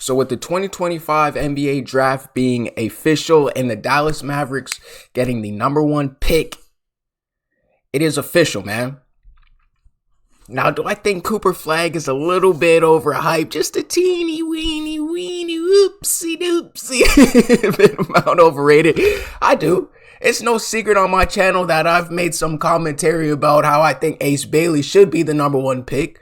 So with the 2025 NBA draft being official and the Dallas Mavericks getting the number 1 pick, it is official, man. Now, do I think Cooper Flag is a little bit overhyped? Just a teeny weeny oopsie doopsie bit amount overrated. I do. It's no secret on my channel that I've made some commentary about how I think Ace Bailey should be the number 1 pick.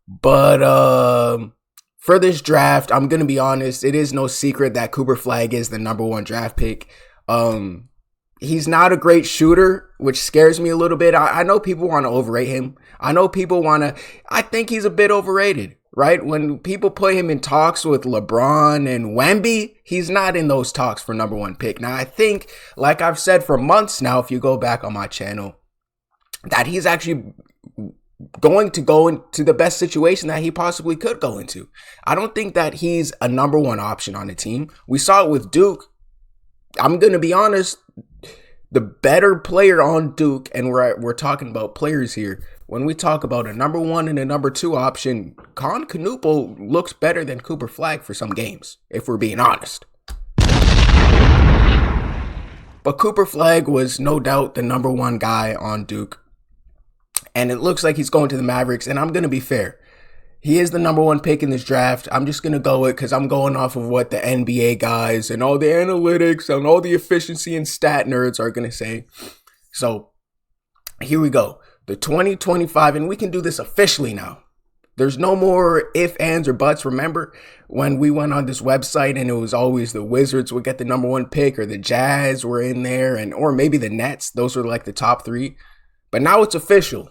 But for this draft, I'm going to be honest, it is no secret that Cooper Flag is the number 1 draft pick. He's not a great shooter, which scares me a little bit. I know people want to overrate him. I think he's a bit overrated, right? When people put him in talks with LeBron and Wemby, he's not in those talks for number 1 pick. Now, I think, like I've said for months now, if you go back on my channel, that he's actually going to go into the best situation that he possibly could go into. I don't think that he's a number 1 option on the team. We saw it with Duke. I'm going to be honest, the better player on Duke, and we're talking about players here, when we talk about a number 1 and a number 2 option, Con Knuppel looks better than Cooper Flag for some games, if we're being honest. But Cooper Flag was no doubt the number 1 guy on Duke. And it looks like he's going to the Mavericks, and I'm going to be fair. He is the number 1 pick in this draft. I'm just going to go it because I'm going off of what the NBA guys and all the analytics and all the efficiency and stat nerds are going to say. So here we go. The 2025, and we can do this officially now. There's no more if, ands, or buts. Remember when we went on this website and it was always the Wizards would get the number 1 pick or the Jazz were in there or maybe the Nets. Those were like the top 3. But now it's official.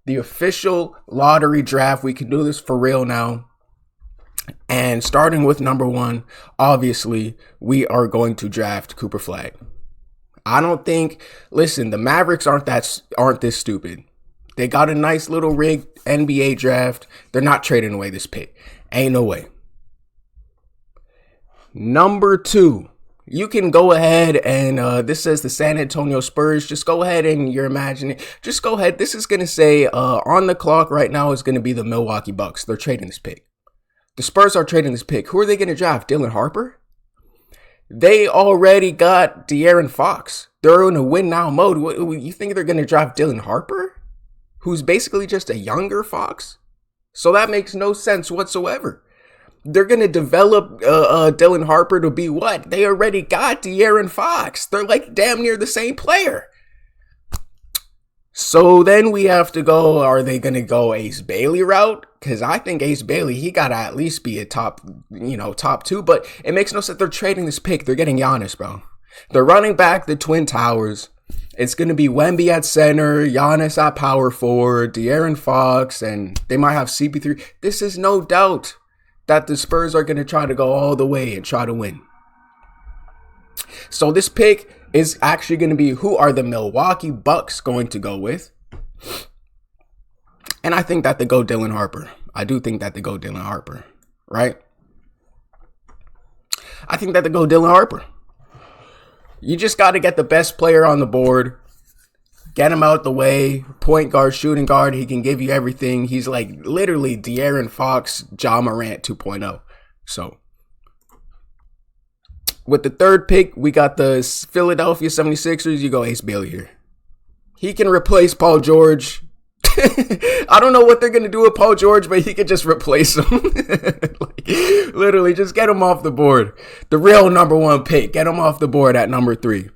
The official lottery draft. We can do this for real now. And starting with number 1, obviously, we are going to draft Cooper Flag. I don't think, listen, the Mavericks aren't this stupid. They got a nice little rigged NBA draft. They're not trading away this pick. Ain't no way. Number 2. You can go ahead and, this says the San Antonio Spurs. Just go ahead and you're imagining. Just go ahead. This is going to say on the clock right now is going to be the Milwaukee Bucks. They're trading this pick. The Spurs are trading this pick. Who are they going to draft? Dylan Harper? They already got De'Aaron Fox. They're in a win now mode. What, you think they're going to draft Dylan Harper? Who's basically just a younger Fox? So that makes no sense whatsoever. They're going to develop Dylan Harper to be what? They already got De'Aaron Fox. They're like damn near the same player. So then we have to go, are they going to go Ace Bailey route? Because I think Ace Bailey, he got to at least be a top 2. But it makes no sense. They're trading this pick. They're getting Giannis, bro. They're running back the Twin Towers. It's going to be Wemby at center, Giannis at power forward, De'Aaron Fox, and they might have CP3. This is no doubt that the Spurs are going to try to go all the way and try to win. So this pick is actually going to be, who are the Milwaukee Bucks going to go with? And I think that they go Dylan Harper. I do think that they go Dylan Harper, right? I think that they go Dylan Harper. You just got to get the best player on the board. Get him out the way. Point guard, shooting guard. He can give you everything. He's like literally De'Aaron Fox, Ja Morant 2.0. So with the 3rd pick, we got the Philadelphia 76ers. You go Ace Bailey here. He can replace Paul George. I don't know what they're going to do with Paul George, but he could just replace him. Like, literally, just get him off the board. The real number 1 pick. Get him off the board at number 3.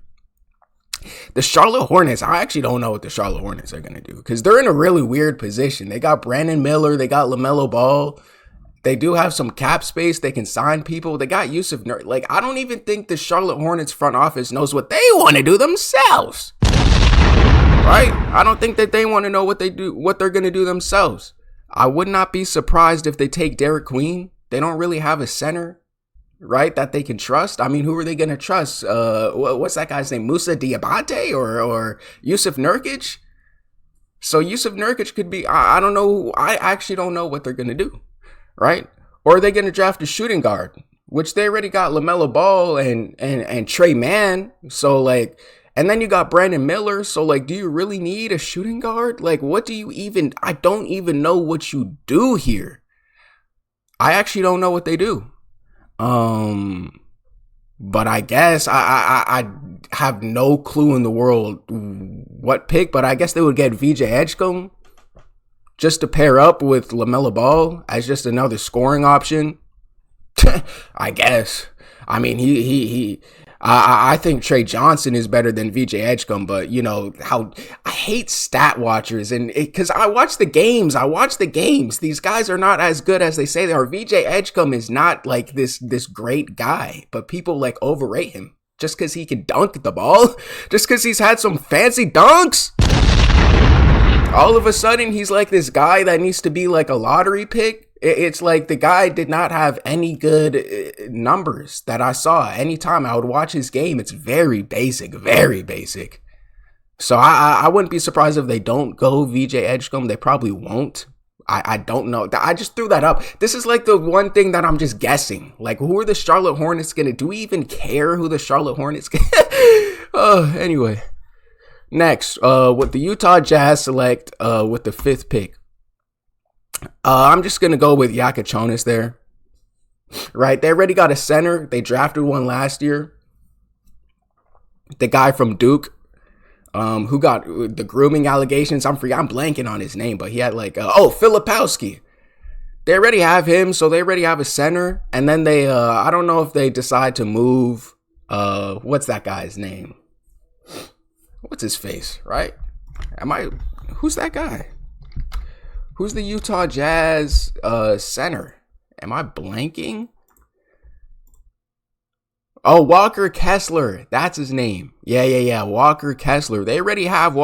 The Charlotte Hornets, I actually don't know what the Charlotte Hornets are going to do because they're in a really weird position. They got Brandon Miller. They got LaMelo Ball. They do have some cap space. They can sign people. They got Yusuf Nurkic. Like, I don't even think the Charlotte Hornets front office knows what they want to do themselves. Right? I don't think that they want to know what they're going to do themselves. I would not be surprised if they take Derek Queen. They don't really have a center, right, that they can trust. I mean, who are they going to trust? What's that guy's name? Musa Diabate or Yusuf Nurkic? So Yusuf Nurkic could be, I don't know. I actually don't know what they're going to do, right? Or are they going to draft a shooting guard, which they already got LaMelo Ball and Trey Mann. So like, and then you got Brandon Miller. So like, do you really need a shooting guard? Like, what do you even, I don't even know what you do here. I actually don't know what they do. But I guess I have no clue in the world what pick, but I guess they would get VJ Edgecombe just to pair up with LaMelo Ball as just another scoring option. I guess. I mean, I think Trey Johnson is better than VJ Edgecombe, but you know how I hate stat watchers, and because I watch the games, these guys are not as good as they say they are. VJ Edgecombe is not like this great guy, but people like overrate him just because he can dunk the ball, just because he's had some fancy dunks. All of a sudden, he's like this guy that needs to be like a lottery pick. It's like the guy did not have any good numbers that I saw. Anytime I would watch his game, it's very basic, very basic. So I wouldn't be surprised if they don't go VJ Edgecombe. They probably won't. I don't know. I just threw that up. This is like the one thing that I'm just guessing. Like, who are the Charlotte Hornets going to do? We even care who the Charlotte Hornets anyway. Next, with the Utah Jazz select with the 5th pick. I'm just going to go with Yakachonis there. Right? They already got a center. They drafted one last year. The guy from Duke, who got the grooming allegations. I'm blanking on his name, but he had like, Filipowski. They already have him, so they already have a center. And then they, I don't know if they decide to move, what's that guy's name? What's his face, right? Who's that guy? Who's the Utah Jazz center? Am I blanking? Oh, Walker Kessler. That's his name. Yeah. Walker Kessler. They already have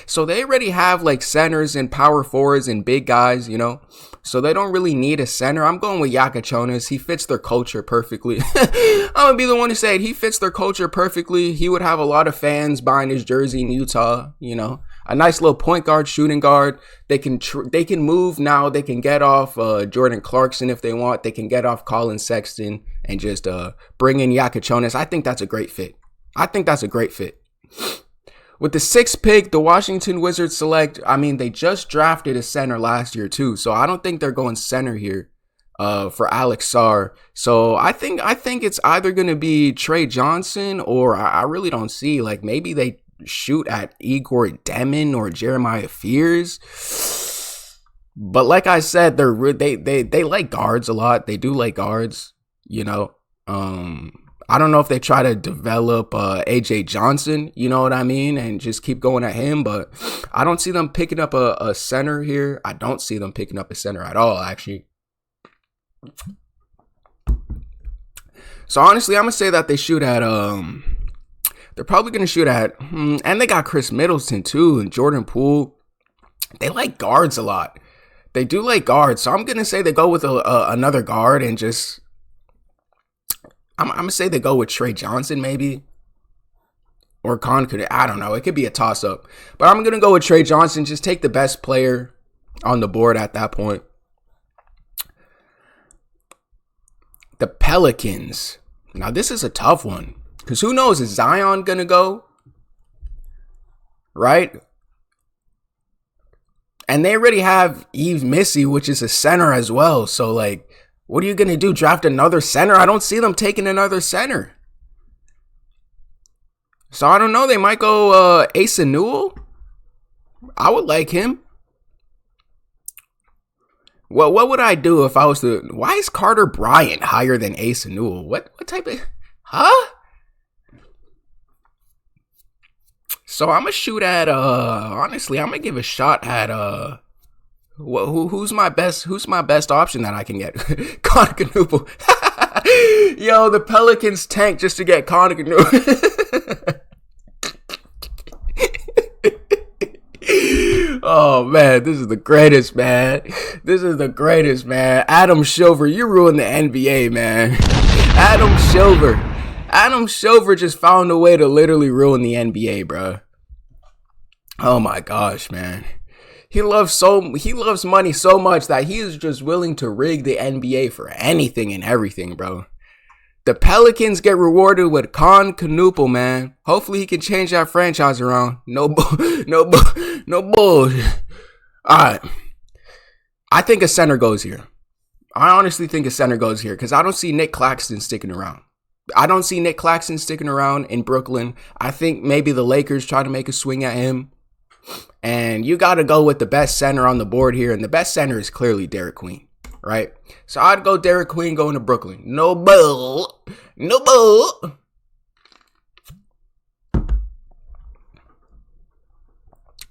so they already have like centers and power forwards and big guys, you know? So they don't really need a center. I'm going with Yakachonis. He fits their culture perfectly. I'm going to be the one to say it. He fits their culture perfectly. He would have a lot of fans buying his jersey in Utah, you know? A nice little point guard, shooting guard. They can move now. They can get off Jordan Clarkson if they want. They can get off Colin Sexton and just bring in Yakachonis. I think that's a great fit. With the 6th pick, the Washington Wizards select, I mean, they just drafted a center last year too, so I don't think they're going center here for Alex Sarr. So I think it's either going to be Trey Johnson or I really don't see, like maybe they shoot at Igor Demon or Jeremiah Fears. But like I said, they like guards a lot. They do like guards, you know. I don't know if they try to develop AJ Johnson, you know what I mean, and just keep going at him, but I don't see them picking up a center here. I don't see them picking up a center at all, actually. So honestly, I'm gonna say that they shoot at they're probably gonna shoot at and they got Chris Middleton too and Jordan Poole. They like guards a lot. They do like guards, so I'm gonna say they go with another guard and just I'm gonna say they go with Trey Johnson maybe or Concord. I don't know. It could be a toss up, but I'm gonna go with Trey Johnson. Just take the best player on the board at that point. The Pelicans. Now this is a tough one because who knows? Is Zion gonna go? Right? And they already have Yves Missy, which is a center as well. So like, what are you going to do? Draft another center? I don't see them taking another center. So I don't know. They might go Asa Newell. I would like him. Well, what would I do if I was to... Why is Carter Bryant higher than Asa Newell? What type of... Huh? So I'm going to shoot at... Honestly, I'm going to give a shot at... Who's my best option that I can get? Connor Canoodle. Yo, the Pelicans tank just to get Connor Canoodle. Oh man, this is the greatest, man. Adam Silver, you ruined the NBA, man. Adam Silver just found a way to literally ruin the NBA, bro. Oh my gosh, man. He loves money so much that he is just willing to rig the NBA for anything and everything, bro. The Pelicans get rewarded with Con Canoodle, man. Hopefully he can change that franchise around. No bullshit. All right. I think a center goes here. I honestly think a center goes here because I don't see Nick Claxton sticking around. I don't see Nick Claxton sticking around in Brooklyn. I think maybe the Lakers try to make a swing at him. And you got to go with the best center on the board here. And the best center is clearly Derek Queen, right? So I'd go Derek Queen going to Brooklyn. No bull. No bull.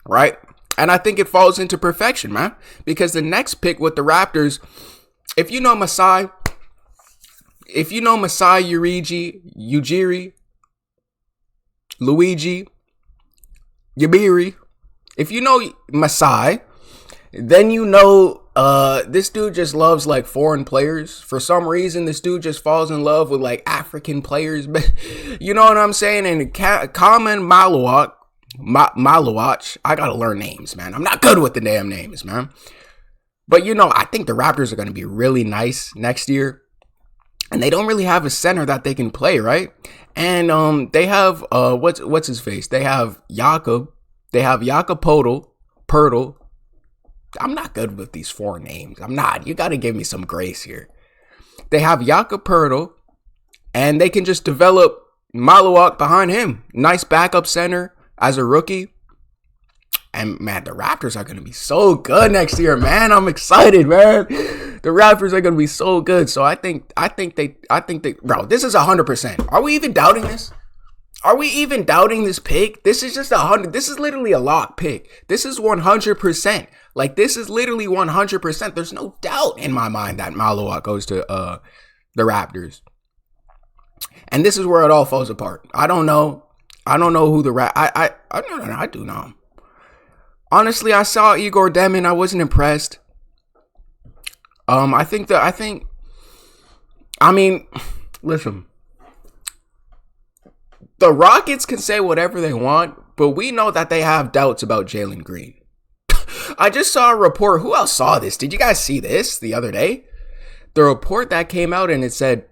Right? And I think it falls into perfection, man. Because the next pick with the Raptors, if you know Masai Ujiri, Luigi, Yabiri, if you know Masai, then you know this dude just loves like foreign players. For some reason, this dude just falls in love with like African players. You know what I'm saying? And Common Malawach, I gotta learn names, man. I'm not good with the damn names, man. But you know, I think the Raptors are gonna be really nice next year. And they don't really have a center that they can play, right? And they have what's his face? They have Jakob. They have Jakob Poeltl. I'm not good with these foreign names. I'm not. You got to give me some grace here. They have Jakob Poeltl, and they can just develop Malawach behind him. Nice backup center as a rookie. And man, the Raptors are gonna be so good next year, man. I'm excited, man. The Raptors are gonna be so good. So I think they, bro, this is 100%. Are we even doubting this? Are we even doubting this pick? This is just 100. This is literally a lock pick. This is 100%. Like, this is literally 100%. There's no doubt in my mind that Malawach goes to the Raptors. And this is where it all falls apart. I don't know who the I do know. Honestly, I saw Igor Demon. I wasn't impressed. Listen. The Rockets can say whatever they want, but we know that they have doubts about Jalen Green. I just saw a report. Who else saw this? Did you guys see this the other day? The report that came out and it said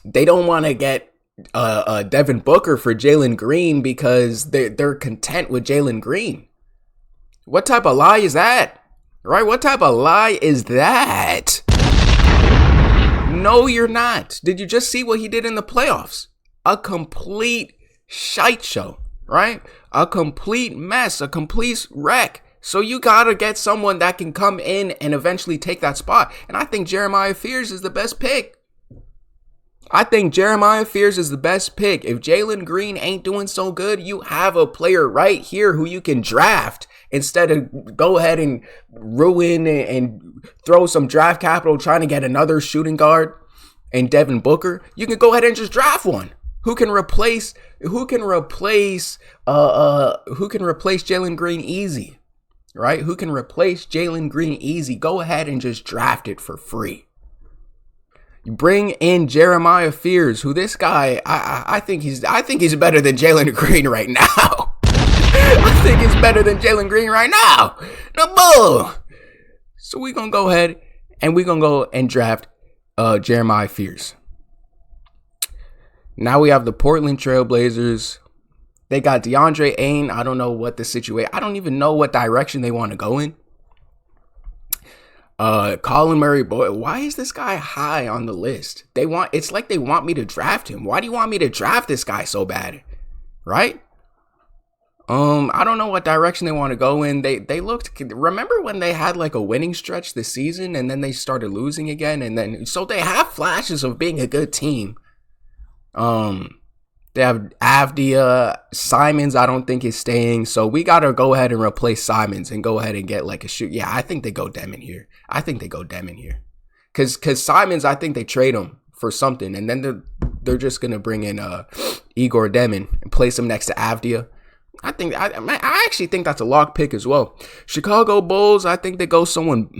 they don't want to get Devin Booker for Jalen Green because they're content with Jalen Green. What type of lie is that? Right? What type of lie is that? No, you're not. Did you just see what he did in the playoffs? A complete shite show, right? A complete mess, a complete wreck. So you gotta get someone that can come in and eventually take that spot. And I think Jeremiah Fears is the best pick. If Jalen Green ain't doing so good, you have a player right here who you can draft instead of go ahead and ruin and throw some draft capital trying to get another shooting guard and Devin Booker. You can go ahead and just draft one. Who can replace Jalen Green easy, right? Who can replace Jalen Green easy? Go ahead and just draft it for free. You bring in Jeremiah Fears, who this guy, I think he's better than Jalen Green right now. I think he's better than Jalen Green right now. No bull. So we're gonna go ahead and we're gonna go and draft Jeremiah Fears. Now we have the Portland Trailblazers. They got DeAndre Ayton. I don't know what the situation. I don't even know what direction they want to go in. Colin Murray, boy, why is this guy high on the list? It's like they want me to draft him. Why do you want me to draft this guy so bad? Right? I don't know what direction they want to go in. They looked, remember when they had like a winning stretch this season and then they started losing again, and then so they have flashes of being a good team. They have Avdia, Simons. I don't think is staying, so we gotta go ahead and replace Simons and go ahead and get like a shoot. Yeah, I think they go Demon here. Cause Simons, I think they trade him for something, and then they're just gonna bring in Igor Demon and place him next to Avdia. I actually think that's a lock pick as well. Chicago Bulls, I think they go someone.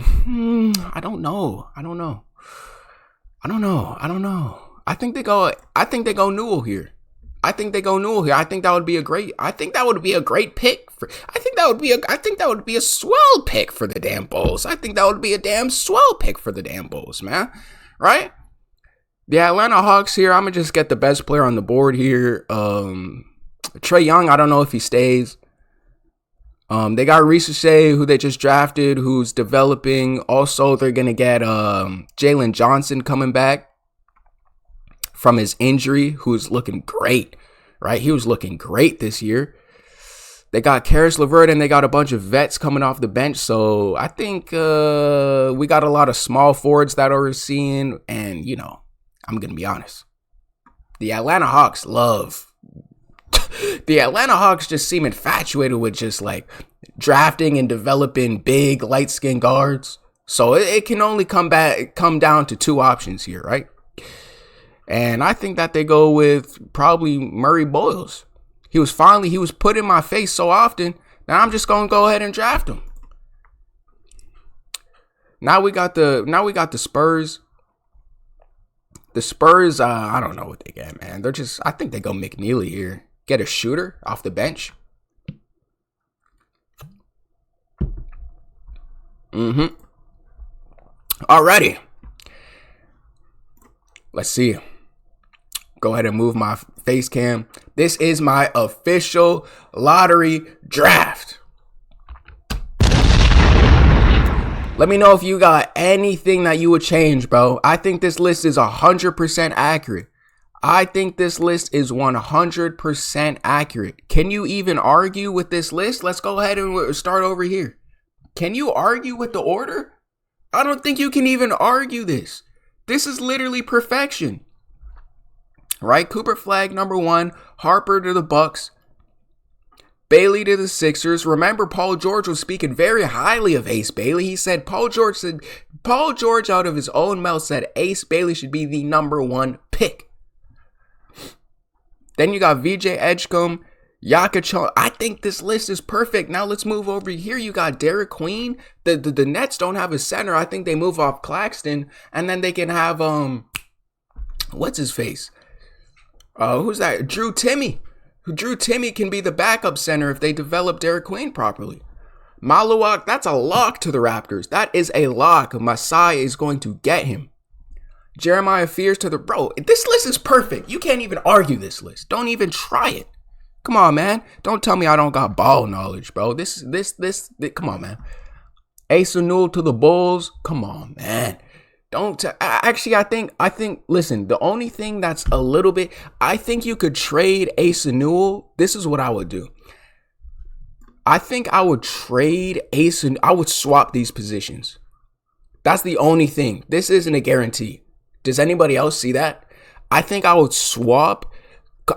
I don't know. I think they go Newell here. I think that would be a great pick I think that would be a swell pick for the damn Bulls. I think that would be a damn swell pick for the damn Bulls, man. Right? The Atlanta Hawks here, I'm gonna just get the best player on the board here. Trae Young, I don't know if he stays. They got Ricochet, who they just drafted, who's developing. Also, they're going to get Jalen Johnson coming back from his injury, who's looking great, right? He was looking great this year. They got Karis LeVert, and they got a bunch of vets coming off the bench. So I think we got a lot of small forwards that are seeing. And, you know, I'm going to be honest. The Atlanta Hawks just seem infatuated with just like drafting and developing big light-skinned guards. So it can only come down to two options here, right? And I think that they go with probably Murray Boyles. He was put in my face so often that I'm just gonna go ahead and draft him. Now we got the Spurs. The Spurs, I don't know what they get, man. I think they go McNeely here. Get a shooter off the bench. Alrighty. Let's see. Go ahead and move my face cam. This is my official lottery draft. Let me know if you got anything that you would change, bro. I think this list is 100% accurate. I think this list is 100% accurate. Can you even argue with this list? Let's go ahead and start over here. Can you argue with the order? I don't think you can even argue this. This is literally perfection. Right? Cooper Flag, number 1. Harper to the Bucks. Bailey to the Sixers. Remember, Paul George was speaking very highly of Ace Bailey. He said, Paul George out of his own mouth said Ace Bailey should be the number 1 pick. Then you got VJ Edgecombe, Jokic. I think this list is perfect. Now let's move over here. You got Derek Queen. The Nets don't have a center. I think they move off Claxton. And then they can have, what's his face? Who's that? Drew Timme. Drew Timme can be the backup center if they develop Derek Queen properly. Maluak, that's a lock to the Raptors. That is a lock. Masai is going to get him. Jeremiah Fears to the... Bro, this list is perfect. You can't even argue this list. Don't even try it. Come on, man. Don't tell me I don't got ball knowledge, bro. This come on, man. Asa Newell to the Bulls. Come on, man. Actually, I think, listen, the only thing that's a little bit... I think you could trade Asa Newell. This is what I would do. I think I would trade Asa... I would swap these positions. That's the only thing. This isn't a guarantee. Does anybody else see that? I think I would swap.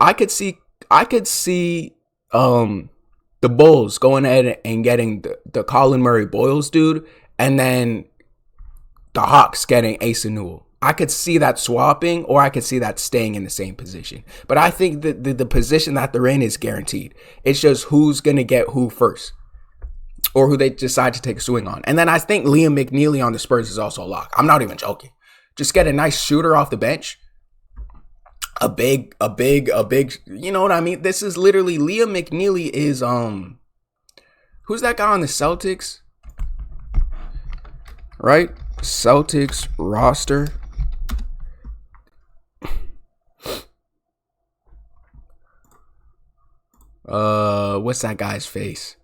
I could see the Bulls going ahead and getting the Colin Murray Boyles dude, and then the Hawks getting Asa Newell. I could see that swapping, or I could see that staying in the same position. But I think that the position that they're in is guaranteed. It's just who's going to get who first, or who they decide to take a swing on. And then I think Liam McNeely on the Spurs is also a lock. I'm not even joking. Just get a nice shooter off the bench. A big, you know what I mean? This is literally, Liam McNeely is, who's that guy on the Celtics? Right? Celtics roster. What's that guy's face?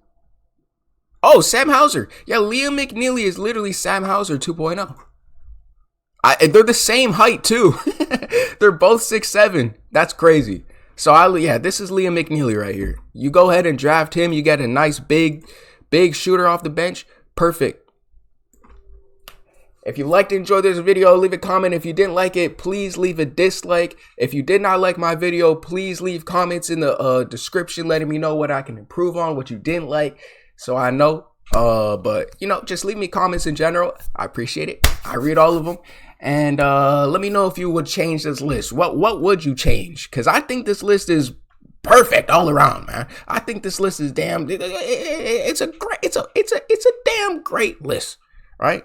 Oh, Sam Hauser. Yeah, Liam McNeely is literally Sam Hauser 2.0. They're the same height, too. They're both 6'7". That's crazy. So, this is Liam McNeely right here. You go ahead and draft him. You get a nice, big shooter off the bench. Perfect. If you liked and enjoyed this video, leave a comment. If you didn't like it, please leave a dislike. If you did not like my video, please leave comments in the description letting me know what I can improve on, what you didn't like, so I know. But, just leave me comments in general. I appreciate it. I read all of them. And let me know if you would change this list. What would you change? Because I think this list is perfect all around, man. I think this list is it's a damn great list, right?